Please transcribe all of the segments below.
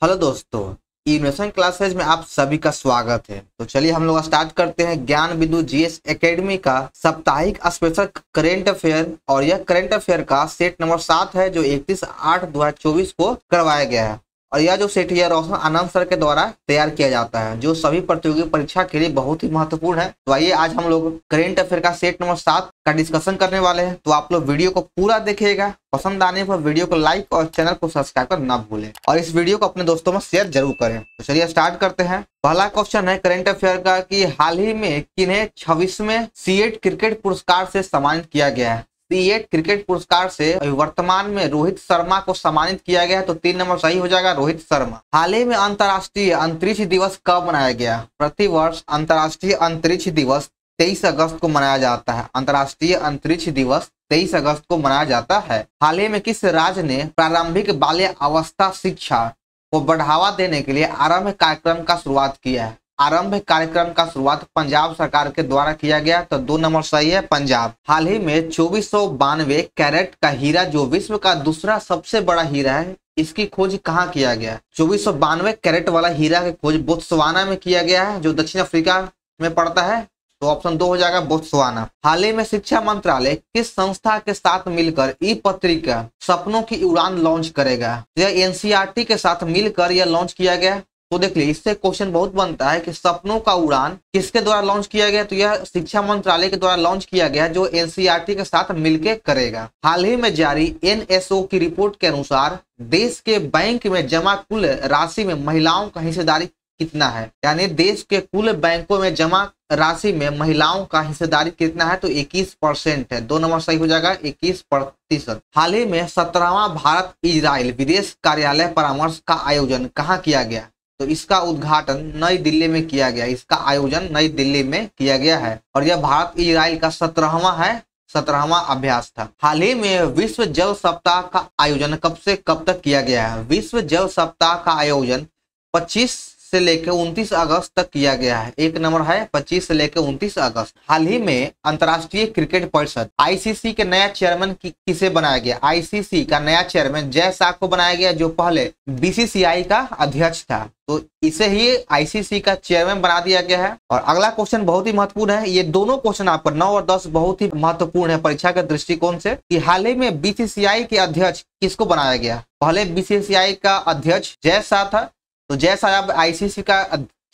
Hello दोस्तों, innovation classes में आप सभी का स्वागत है। तो चलिए हम लोग स्टार्ट करते हैं ज्ञान बिंदु जीएस एकेडमी का साप्ताहिक स्पेशल करेंट अफेयर। और यह करेंट अफेयर का सेट नंबर 7 है जो 31/8/2024 को करवाया गया है। और यह जो सेट है रोशन आनंद सर के द्वारा तैयार किया जाता है, जो सभी प्रतियोगी परीक्षा के लिए बहुत ही महत्वपूर्ण है। तो आइए आज हम लोग करेंट अफेयर का सेट नंबर 7 का डिस्कशन करने वाले हैं। तो आप लोग वीडियो को पूरा देखिएगा, पसंद आने पर वीडियो को लाइक और चैनल को सब्सक्राइब कर ना भूलें और इस वीडियो को अपने दोस्तों में शेयर जरूर करें। तो चलिए स्टार्ट करते हैं। पहला क्वेश्चन है करेंट अफेयर का कि हाल ही में किन्हें 26वें सीएट क्रिकेट पुरस्कार से सम्मानित किया गया है। सीएट क्रिकेट पुरस्कार से वर्तमान में रोहित शर्मा को सम्मानित किया गया है। तो 3 नंबर सही हो जाएगा, रोहित शर्मा। हाल ही में अंतर्राष्ट्रीय अंतरिक्ष दिवस कब मनाया गया? प्रतिवर्ष अंतर्राष्ट्रीय अंतरिक्ष दिवस 23 अगस्त को मनाया जाता है। अंतर्राष्ट्रीय अंतरिक्ष दिवस 23 अगस्त को मनाया जाता है। हाल ही में किस राज्य ने प्रारंभिक बाल्यावस्था शिक्षा को बढ़ावा देने के लिए आरंभ कार्यक्रम का शुरुआत किया है? आरंभ कार्यक्रम का शुरुआत पंजाब सरकार के द्वारा किया गया। तो 2 नंबर सही है, पंजाब। हाल ही में 2492 कैरेट का हीरा जो विश्व का दूसरा सबसे बड़ा हीरा है, इसकी खोज कहाँ किया गया? 2492 कैरेट वाला हीरा की खोज बोत्सवाना में किया गया है, जो दक्षिण अफ्रीका में पड़ता है। तो ऑप्शन 2 हो जाएगा, बोत्सवाना। हाल ही में शिक्षा मंत्रालय किस संस्था के साथ मिलकर ई पत्रिका सपनों की उड़ान लॉन्च करेगा? यह एनसीईआरटी के साथ मिलकर यह लॉन्च किया गया। तो देख लीजिए, इससे क्वेश्चन बहुत बनता है कि सपनों का उड़ान किसके द्वारा लॉन्च किया गया? तो यह शिक्षा मंत्रालय के द्वारा लॉन्च किया गया, जो एनसीईआरटी के साथ मिलकर करेगा। हाल ही में जारी एनएसओ की रिपोर्ट के अनुसार देश के बैंक में जमा कुल राशि में महिलाओं का हिस्सेदारी कितना है? यानी देश के कुल बैंकों में जमा राशि में महिलाओं का हिस्सेदारी कितना है? तो 21% है। 2 नंबर सही हो जाएगा, 21%। हाल ही में 17वां भारत इजराइल विदेश कार्यालय परामर्श का आयोजन कहाँ किया गया? तो इसका उद्घाटन नई दिल्ली में किया गया। इसका आयोजन नई दिल्ली में किया गया है और यह भारत इजराइल का 17वां अभ्यास था। हाल ही में विश्व जल सप्ताह का आयोजन कब से कब तक किया गया है? विश्व जल सप्ताह का आयोजन 25 से लेकर 29 अगस्त तक किया गया है। 1 नंबर है, 25 से लेकर 29 अगस्त। हाल ही में अंतर्राष्ट्रीय क्रिकेट परिषद आईसीसी के नया चेयरमैन किसे बनाया गया? आईसीसी का नया चेयरमैन जय शाह को बनाया गया, जो पहले बीसीसीआई का अध्यक्ष था। तो इसे ही आईसीसी का चेयरमैन बना दिया गया है। और अगला क्वेश्चन बहुत ही महत्वपूर्ण है। ये दोनों क्वेश्चन आपका 9 और 10 बहुत ही महत्वपूर्ण है परीक्षा के दृष्टिकोण से, कि हाल ही में बीसीसीआई के अध्यक्ष किसको बनाया गया? पहले बीसीसीआई का अध्यक्ष जय शाह था, तो जय शाह अब आईसीसी का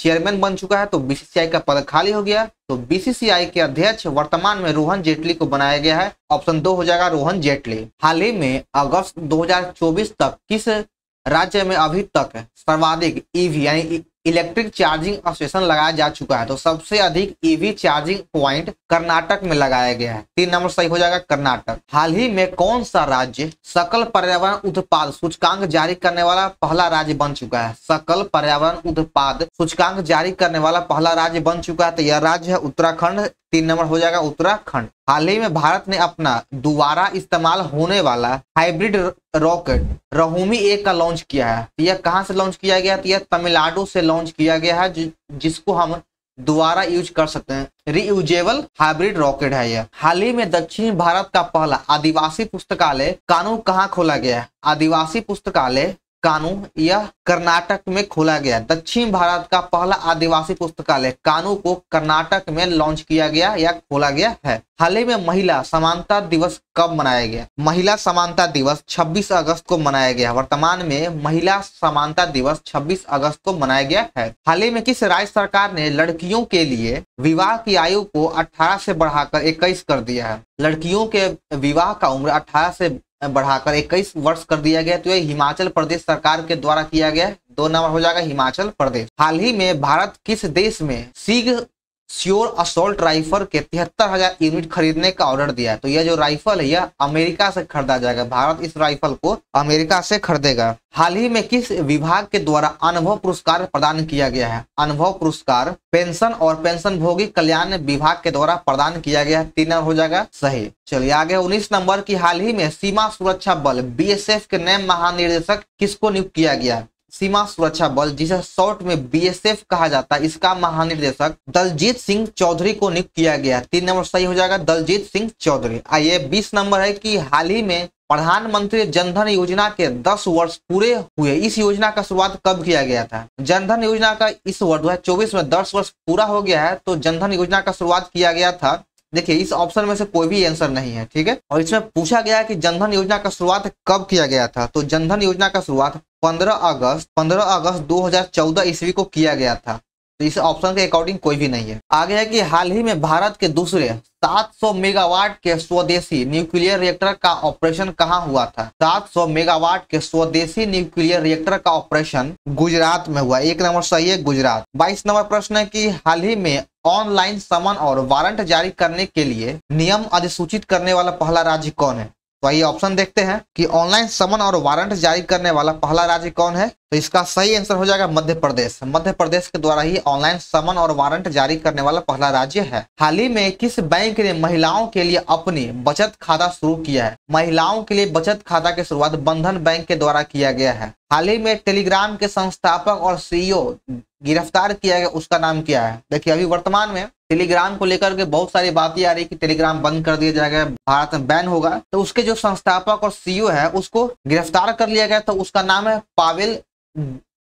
चेयरमैन बन चुका है, तो बीसीसीआई का पद खाली हो गया। तो बीसीसीआई के अध्यक्ष वर्तमान में रोहन जेटली को बनाया गया है। ऑप्शन 2 हो जाएगा, रोहन जेटली। हाल ही में अगस्त 2024 तक किस राज्य में अभी तक सर्वाधिक ईवी यानी इलेक्ट्रिक चार्जिंग स्टेशन लगाया जा चुका है? तो सबसे अधिक ईवी चार्जिंग पॉइंट कर्नाटक में लगाया गया है। 3 नंबर सही हो जाएगा, कर्नाटक। हाल ही में कौन सा राज्य सकल पर्यावरण उत्पाद सूचकांक जारी करने वाला पहला राज्य बन चुका है? सकल पर्यावरण उत्पाद सूचकांक जारी करने वाला पहला राज्य बन चुका है। तो यह राज्य है उत्तराखंड। 3 नंबर हो जाएगा, उत्तराखंड। हाल ही में भारत ने अपना दोबारा इस्तेमाल होने वाला हाइब्रिड रॉकेट रहुमी 1 का लॉन्च किया है। यह कहां से लॉन्च किया गया? तो यह तमिलनाडु से लॉन्च किया गया है, जिसको हम दोबारा यूज कर सकते हैं। रीयूजेबल हाइब्रिड रॉकेट है यह। हाल ही में दक्षिण भारत का पहला आदिवासी पुस्तकालय कानू कहाँ खोला गया है? आदिवासी पुस्तकालय कानू यह कर्नाटक में खोला गया। दक्षिण भारत का पहला आदिवासी पुस्तकालय कानू को कर्नाटक में लॉन्च किया गया या खोला गया है। हाल ही में महिला समानता दिवस कब मनाया गया? महिला समानता दिवस 26 अगस्त को मनाया गया। वर्तमान में महिला समानता दिवस 26 अगस्त को मनाया गया है। हाल ही में किस राज्य सरकार ने लड़कियों के लिए विवाह की आयु को 18 से बढ़ाकर 21 कर दिया है? लड़कियों के विवाह का उम्र 18 से बढ़ाकर 21 वर्ष कर दिया गया। तो यह हिमाचल प्रदेश सरकार के द्वारा किया गया। 2 नंबर हो जाएगा, हिमाचल प्रदेश। हाल ही में भारत किस देश में सिग श्योर असॉल्ट राइफल के 73,000 यूनिट खरीदने का ऑर्डर दिया है? तो यह जो राइफल है यह अमेरिका से खरीदा जाएगा। भारत इस राइफल को अमेरिका से खरीदेगा। हाल ही में किस विभाग के द्वारा अनुभव पुरस्कार प्रदान किया गया है? अनुभव पुरस्कार पेंशन और पेंशनभोगी कल्याण विभाग के द्वारा प्रदान किया गया है। 3 नंबर हो जाएगा सही। चलिए आगे 19 नंबर की हाल ही में सीमा सुरक्षा बल बीएसएफ के नए महानिदेशक किसको नियुक्त किया गया? सीमा सुरक्षा बल, जिसे शॉर्ट में बीएसएफ कहा जाता है, इसका महानिदेशक दलजीत सिंह चौधरी को नियुक्त किया गया। 3 नंबर सही हो जाएगा, दलजीत सिंह चौधरी। आइए 20 नंबर है कि हाल ही में प्रधानमंत्री जनधन योजना के 10 वर्ष पूरे हुए। इस योजना का शुरुआत कब किया गया था? जनधन योजना का इस वर्ष 2024 में 10 वर्ष पूरा हो गया है, तो जनधन योजना का शुरुआत किया गया था। देखिए इस ऑप्शन में से कोई भी आंसर नहीं है, ठीक है। और इसमें पूछा गया है कि जनधन योजना का शुरुआत कब किया गया था, तो जनधन योजना का शुरुआत 15 अगस्त 2014 ईस्वी को किया गया था। तो इस ऑप्शन के अकॉर्डिंग कोई भी नहीं है। आगे है कि हाल ही में भारत के दूसरे 700 मेगावाट के स्वदेशी न्यूक्लियर रिएक्टर का ऑपरेशन कहां हुआ था? 700 मेगावाट के स्वदेशी न्यूक्लियर रिएक्टर का ऑपरेशन गुजरात में हुआ। 1 नंबर सही है, गुजरात। 22 नंबर प्रश्न है कि हाल ही में ऑनलाइन समन और वारंट जारी करने के लिए नियम अधिसूचित करने वाला पहला राज्य कौन है? तो ये ऑप्शन देखते हैं कि ऑनलाइन समन और वारंट जारी करने वाला पहला राज्य कौन है। तो इसका सही आंसर हो जाएगा मध्य प्रदेश। मध्य प्रदेश के द्वारा ही ऑनलाइन समन और वारंट जारी करने वाला पहला राज्य है। हाल ही में किस बैंक ने महिलाओं के लिए अपनी बचत खाता शुरू किया है? महिलाओं के लिए बचत खाता की शुरुआत बंधन बैंक के द्वारा किया गया है। हाल ही में टेलीग्राम के संस्थापक और सीईओ गिरफ्तार किया गया, उसका नाम क्या है? देखिए अभी वर्तमान में टेलीग्राम को लेकर के बहुत सारी बातें आ रही कि टेलीग्राम बंद कर दिया जाएगा, भारत में बैन होगा। तो उसके जो संस्थापक और सीईओ है उसको गिरफ्तार कर लिया गया, तो उसका नाम है पावेल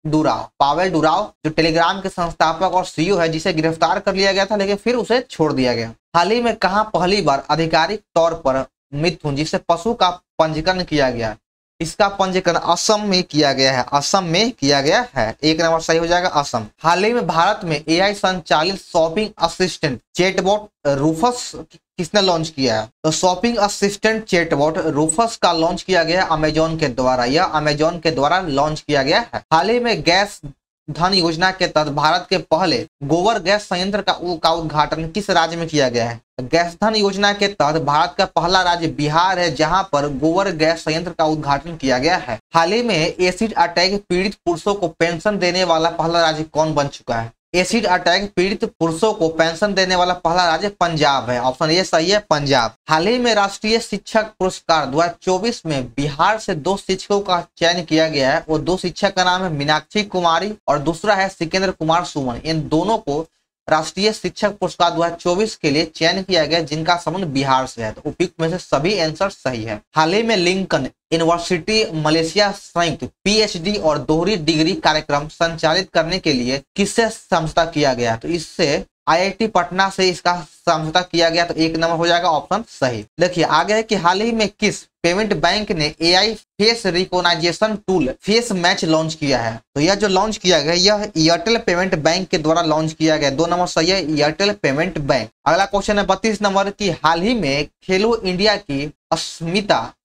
डुराव, जो टेलीग्राम के संस्थापक और सीईओ है, जिसे गिरफ्तार कर लिया गया था लेकिन फिर उसे छोड़ दिया गया। हाल ही में कहां पहली बार आधिकारिक तौर पर मिथुन जिसे पशु का पंजीकरण किया गया? इसका पंजीकरण असम में किया गया है। असम में किया गया है। 1 नंबर सही हो जाएगा, असम। हाल ही में भारत में एआई संचालित शॉपिंग असिस्टेंट चैटबॉट रूफस किसने लॉन्च किया है? तो शॉपिंग असिस्टेंट चैटबॉट रूफस का लॉन्च किया गया अमेजॉन के द्वारा। यह अमेजॉन के द्वारा लॉन्च किया गया है। हाल ही में गैस धन योजना के तहत भारत के पहले गोबर गैस संयंत्र का उद्घाटन किस राज्य में किया गया है? गैस धन योजना के तहत भारत का पहला राज्य बिहार है, जहां पर गोबर गैस संयंत्र का उद्घाटन किया गया है। हाल ही में एसिड अटैक पीड़ित पुरुषों को पेंशन देने वाला पहला राज्य कौन बन चुका है? एसिड अटैक पीड़ित पुरुषों को पेंशन देने वाला पहला राज्य पंजाब है। ऑप्शन ए सही है, पंजाब। हाल ही में राष्ट्रीय शिक्षक पुरस्कार 2024 में बिहार से 2 शिक्षकों का चयन किया गया है। वो 2 शिक्षक का नाम है मीनाक्षी कुमारी और दूसरा है सिकेंद्र कुमार सुमन। इन दोनों को राष्ट्रीय शिक्षक पुरस्कार 2024 के लिए चयन किया गया, जिनका संबंध बिहार से है। तो उपयुक्त में से सभी आंसर सही है। हाल ही में लिंकन यूनिवर्सिटी मलेशिया संयुक्त पीएचडी और दोहरी डिग्री कार्यक्रम संचालित करने के लिए किससे समझौता किया गया? तो इससे आईआईटी पटना से इसका समझौता किया गया। तो 1 नंबर हो जाएगा ऑप्शन सही। देखिए आगे है कि हाल ही में किस पेमेंट बैंक ने AI face recognition tool face match launch किया है? तो यह जो लॉन्च किया गया यह एयरटेल पेमेंट बैंक के द्वारा लॉन्च किया गया। 2 नंबर सही है, एयरटेल पेमेंट बैंक। अगला क्वेश्चन है 32 नंबर की हाल ही में खेलो इंडिया की अस्मिता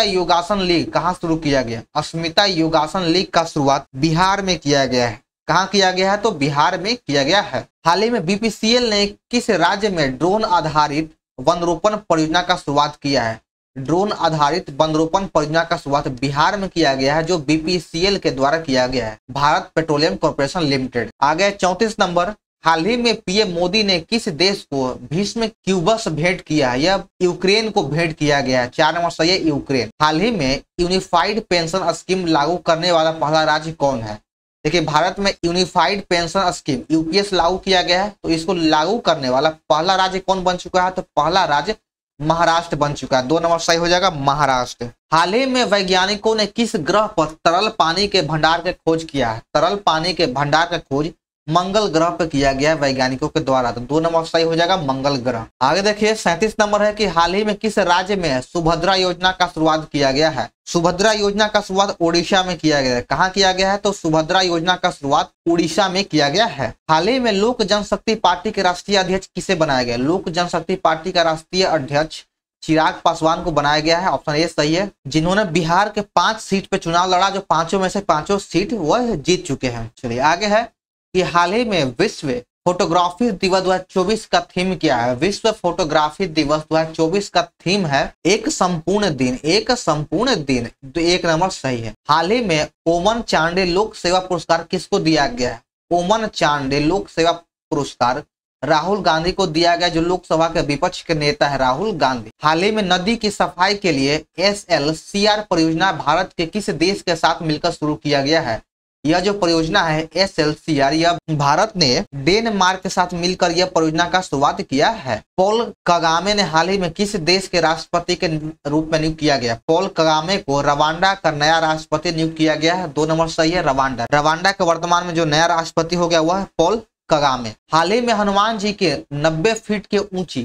योगासन लीग कहाँ शुरू किया गया? अस्मिता योगासन लीग का शुरुआत बिहार में किया गया है। कहाँ किया गया है? तो बिहार में किया गया है। हाल ही में बीपीसीएल ने किस राज्य में ड्रोन आधारित वनरोपण परियोजना का शुरुआत किया है? ड्रोन आधारित वनरोपण परियोजना का शुरुआत बिहार में किया गया है, जो बीपीसीएल के द्वारा किया गया है, भारत पेट्रोलियम कॉर्पोरेशन लिमिटेड। आगे 34 नंबर, हाल ही में पीएम मोदी ने किस देश को भीष्म क्यूबस भेंट किया है? यह यूक्रेन को भेंट किया गया है। 4 नंबर सही है, यूक्रेन। हाल ही में यूनिफाइड पेंशन स्कीम लागू करने वाला पहला राज्य कौन है? देखिए भारत में यूनिफाइड पेंशन स्कीम यूपीएस लागू किया गया है, तो इसको लागू करने वाला पहला राज्य कौन बन चुका है? तो पहला राज्य महाराष्ट्र बन चुका है। 2 नंबर सही हो जाएगा, महाराष्ट्र। हाल ही में वैज्ञानिकों ने किस ग्रह पर तरल पानी के भंडार की खोज किया है? तरल पानी के भंडार का खोज मंगल ग्रह पर किया गया है वैज्ञानिकों के द्वारा। तो 2 नंबर सही हो जाएगा, मंगल ग्रह। आगे देखिए 37 नंबर है कि हाल ही में किस राज्य में सुभद्रा योजना का शुरुआत किया गया है? सुभद्रा योजना का शुरुआत ओडिशा में किया गया है। कहाँ किया गया है? तो सुभद्रा योजना का शुरुआत उड़ीसा में किया गया है। हाल ही में लोक जनशक्ति पार्टी के राष्ट्रीय अध्यक्ष किसे बनाया गया? लोक जनशक्ति पार्टी का राष्ट्रीय अध्यक्ष चिराग पासवान को बनाया गया है। ऑप्शन ए सही है, जिन्होंने बिहार के 5 सीट पे चुनाव लड़ा, जो 5 में से 5 सीट वह जीत चुके हैं। चलिए आगे है कि हाल ही में विश्व फोटोग्राफी दिवस 2024 का थीम क्या है? विश्व फोटोग्राफी दिवस 2024 का थीम है एक संपूर्ण दिन। एक संपूर्ण दिन, तो 1 नंबर सही है। हाल ही में ओमन चांडे लोक सेवा पुरस्कार किसको दिया गया है? ओमन चांडे लोक सेवा पुरस्कार राहुल गांधी को दिया गया, जो लोकसभा के विपक्ष के नेता है राहुल गांधी। हाल ही में नदी की सफाई के लिए SLCR परियोजना भारत के किस देश के साथ मिलकर शुरू किया गया है? यह जो परियोजना है SLCR, यह भारत ने डेनमार्क के साथ मिलकर यह परियोजना का शुरुआत किया है। पॉल कगामे ने हाल ही में किस देश के राष्ट्रपति के रूप में नियुक्त किया गया? पॉल कगामे को रवांडा का नया राष्ट्रपति नियुक्त किया गया है। 2 नंबर सही है, रवांडा। रवांडा के वर्तमान में जो नया राष्ट्रपति हो गया वह है पॉल कगामे। हाल ही में हनुमान जी के 90 फीट के ऊंची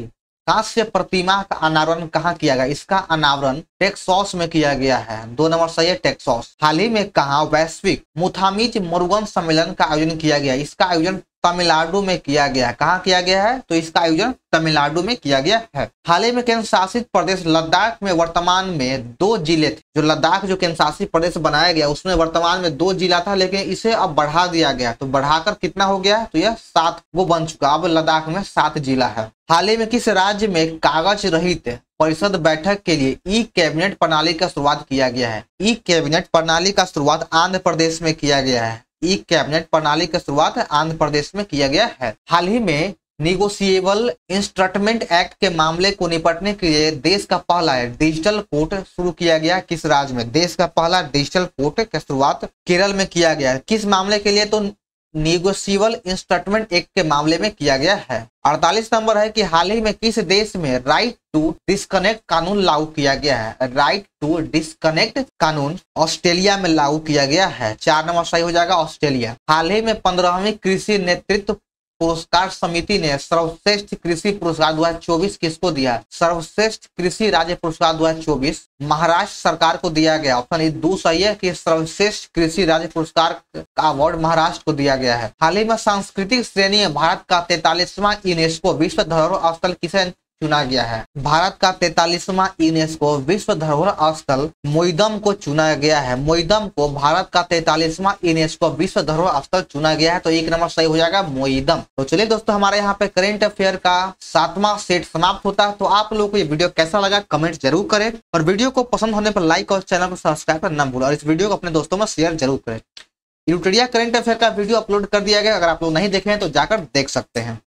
कांस्य प्रतिमा का अनावरण कहाँ किया गया? इसका अनावरण टेक्सास में किया गया है। 2 नंबर सही है, टेक्सास। हाल ही में कहाँ वैश्विक मुथामिज मुरुगन सम्मेलन का आयोजन किया गया? इसका आयोजन तमिलनाडु में किया गया है। कहाँ किया गया है? तो इसका आयोजन तमिलनाडु में किया गया है। हाल ही में केंद्र शासित प्रदेश लद्दाख में वर्तमान में 2 जिले थे। जो लद्दाख जो केंद्र शासित प्रदेश बनाया गया उसमें वर्तमान में 2 जिला था, लेकिन इसे अब बढ़ा दिया गया। तो बढ़ाकर कितना हो गया? तो यह 7 वो बन चुका। अब लद्दाख में 7 जिला है। हाल ही में किस राज्य में कागज रहित परिषद बैठक के लिए ई कैबिनेट प्रणाली का शुरुआत किया गया है? ई कैबिनेट प्रणाली का शुरुआत आंध्र प्रदेश में किया गया है। ई कैबिनेट प्रणाली की शुरुआत आंध्र प्रदेश में किया गया है। हाल ही में निगोशिएबल इंस्ट्रूमेंट एक्ट के मामले को निपटने के लिए देश का पहला डिजिटल कोर्ट शुरू किया गया। किस राज्य में? देश का पहला डिजिटल कोर्ट की शुरुआत केरल में किया गया है। किस मामले के लिए? तो निगोशिएबल इंस्ट्रूमेंट एक्ट के मामले में किया गया है। 48 नंबर है कि हाल ही में किस देश में राइट टू डिस्कनेक्ट कानून लागू किया गया है? राइट टू डिस्कनेक्ट कानून ऑस्ट्रेलिया में लागू किया गया है। 4 नंबर सही हो जाएगा, ऑस्ट्रेलिया। हाल ही में 15वीं कृषि नेतृत्व पुरस्कार समिति ने सर्वश्रेष्ठ कृषि पुरस्कार 2024 किसको दिया? सर्वश्रेष्ठ कृषि राज्य पुरस्कार 2024 महाराष्ट्र सरकार को दिया गया। ऑप्शन 2 सही है कि सर्वश्रेष्ठ कृषि राज्य पुरस्कार का अवार्ड महाराष्ट्र को दिया गया है। हाल ही में सांस्कृतिक श्रेणी में भारत का 43वां यूनेस्को विश्व धरोहर स्थल किसे चुना गया है? भारत का 43वां यूनेस्को विश्व धरोहर स्थल मोइदम को चुना गया है। मोइदम को भारत का 43वां यूनेस्को विश्व धरोहर स्थल चुना गया है। तो 1 नंबर सही हो जाएगा, मोइदम। तो चलिए दोस्तों, हमारे यहाँ पे करेंट अफेयर का 7वां सेट समाप्त होता है। तो आप लोगों को ये वीडियो कैसा लगा कमेंट जरूर करें, और वीडियो को पसंद होने पर लाइक और चैनल को सब्सक्राइब करना न भूलें, और इस वीडियो को अपने दोस्तों में शेयर जरूर करें। यूट्यूब करेंट अफेयर का वीडियो अपलोड कर दिया गया, अगर आप लोग नहीं देखे हैं तो जाकर देख सकते हैं।